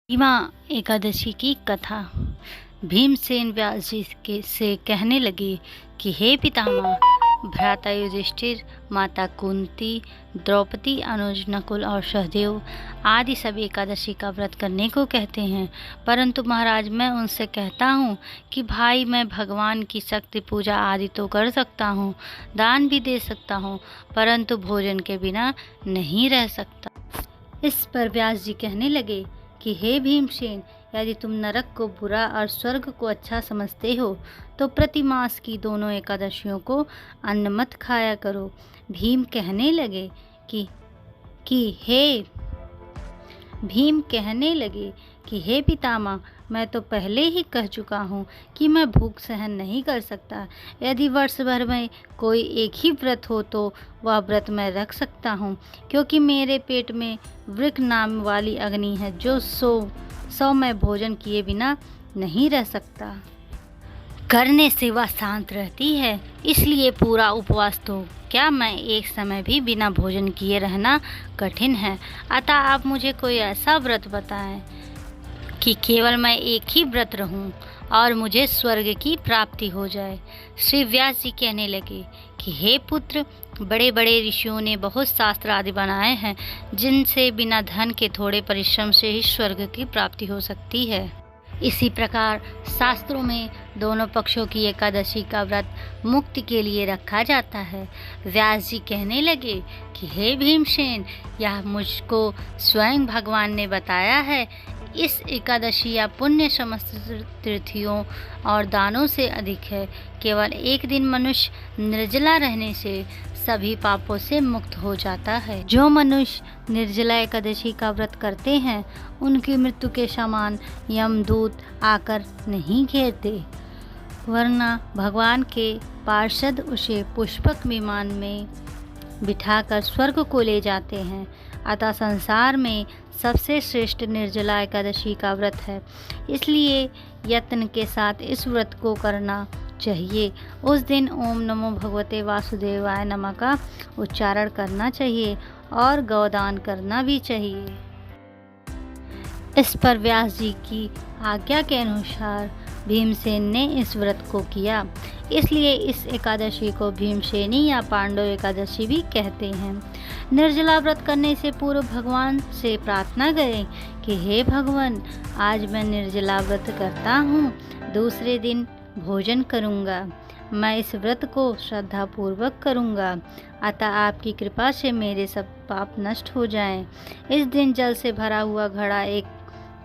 भीमा एकादशी की कथा। भीमसेन व्यास जी से कहने लगे कि हे पितामह, भ्राता युधिष्ठिर, माता कुंती, द्रौपदी, अनुज, नकुल और सहदेव आदि सब एकादशी का व्रत करने को कहते हैं, परंतु महाराज मैं उनसे कहता हूँ कि भाई मैं भगवान की शक्ति पूजा आदि तो कर सकता हूँ, दान भी दे सकता हूँ, परंतु भोजन के बिना नहीं रह सकता। इस पर व्यास जी कहने लगे कि हे भीमसेन, यदि तुम नरक को बुरा और स्वर्ग को अच्छा समझते हो तो प्रतिमास की दोनों एकादशियों को अन्न मत खाया करो। भीम कहने लगे कि हे पितामह, मैं तो पहले ही कह चुका हूँ कि मैं भूख सहन नहीं कर सकता। यदि वर्ष भर में कोई एक ही व्रत हो तो वह व्रत मैं रख सकता हूँ, क्योंकि मेरे पेट में वृक नाम वाली अग्नि है जो सौ मैं भोजन किए बिना नहीं रह सकता। करने से वह शांत रहती है, इसलिए पूरा उपवास तो क्या मैं एक समय भी बिना भोजन किए रहना कठिन है। अतः आप मुझे कोई ऐसा व्रत बताएं कि केवल मैं एक ही व्रत रहूं और मुझे स्वर्ग की प्राप्ति हो जाए। श्री व्यास जी कहने लगे कि हे पुत्र, बड़े बड़े ऋषियों ने बहुत शास्त्र आदि बनाए हैं जिनसे बिना धन के थोड़े परिश्रम से ही स्वर्ग की प्राप्ति हो सकती है। इसी प्रकार शास्त्रों में दोनों पक्षों की एकादशी का व्रत मुक्ति के लिए रखा जाता है। व्यास जी कहने लगे कि हे भीमसेन, यह मुझको स्वयं भगवान ने बताया है। इस एकादशी या पुण्य समस्त तीर्थियों और दानों से अधिक है। केवल एक दिन मनुष्य निर्जला रहने से सभी पापों से मुक्त हो जाता है। जो मनुष्य निर्जला एकादशी का व्रत करते हैं उनकी मृत्यु के समान यमदूत आकर नहीं घेरते, वरना भगवान के पार्षद उसे पुष्पक विमान में बिठाकर स्वर्ग को ले जाते हैं। अतः संसार में सबसे श्रेष्ठ निर्जला एकादशी का व्रत है, इसलिए यत्न के साथ इस व्रत को करना चाहिए। उस दिन ओम नमो भगवते वासुदेवाय नमः का उच्चारण करना चाहिए और गौदान करना भी चाहिए। इस पर व्यास जी की आज्ञा के अनुसार भीमसेन ने इस व्रत को किया, इसलिए इस एकादशी को भीमसेनी या पांडव एकादशी भी कहते हैं। निर्जला व्रत करने से पूर्व भगवान से प्रार्थना करें कि हे भगवान, आज मैं निर्जला व्रत करता हूँ, दूसरे दिन भोजन करूँगा। मैं इस व्रत को श्रद्धा पूर्वक करूँगा, अतः आपकी कृपा से मेरे सब पाप नष्ट हो जाएं। इस दिन जल से भरा हुआ घड़ा एक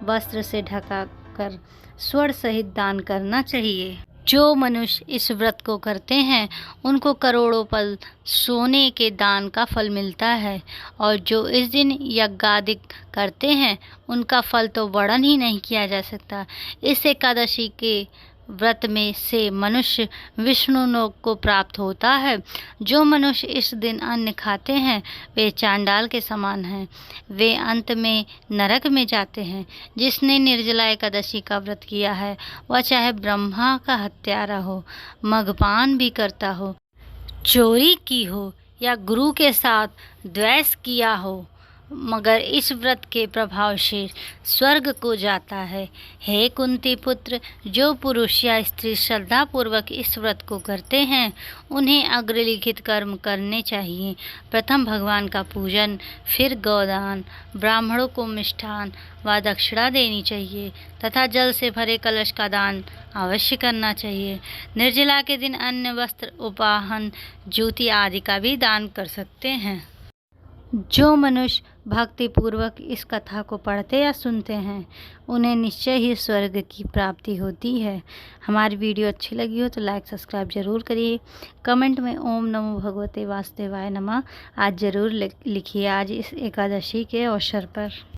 वस्त्र से ढका कर स्वर्ण सहित दान करना चाहिए। जो मनुष्य इस व्रत को करते हैं उनको करोड़ों पल सोने के दान का फल मिलता है, और जो इस दिन यज्ञादि करते हैं उनका फल तो वर्णन ही नहीं किया जा सकता। इस एकादशी के व्रत में से मनुष्य विष्णु लोक को प्राप्त होता है। जो मनुष्य इस दिन अन्न खाते हैं वे चांडाल के समान हैं, वे अंत में नरक में जाते हैं। जिसने निर्जला एकादशी का व्रत किया है वह चाहे ब्रह्मा का हत्यारा हो, मद्यपान भी करता हो, चोरी की हो या गुरु के साथ द्वेष किया हो, मगर इस व्रत के प्रभाव से स्वर्ग को जाता है। हे कुंती पुत्र, जो पुरुष या स्त्री श्रद्धा पूर्वक इस व्रत को करते हैं उन्हें अग्रलिखित कर्म करने चाहिए। प्रथम भगवान का पूजन, फिर गौदान, ब्राह्मणों को मिष्ठान व दक्षिणा देनी चाहिए तथा जल से भरे कलश का दान अवश्य करना चाहिए। निर्जला के दिन अन्न, वस्त्र, उपाहन, ज्योति आदि का भी दान कर सकते हैं। जो मनुष्य भक्ति पूर्वक इस कथा को पढ़ते या सुनते हैं उन्हें निश्चय ही स्वर्ग की प्राप्ति होती है। हमारी वीडियो अच्छी लगी हो तो लाइक सब्सक्राइब जरूर करिए। कमेंट में ओम नमो भगवते वासुदेवाय नमः आज जरूर लिखिए, आज इस एकादशी के अवसर पर।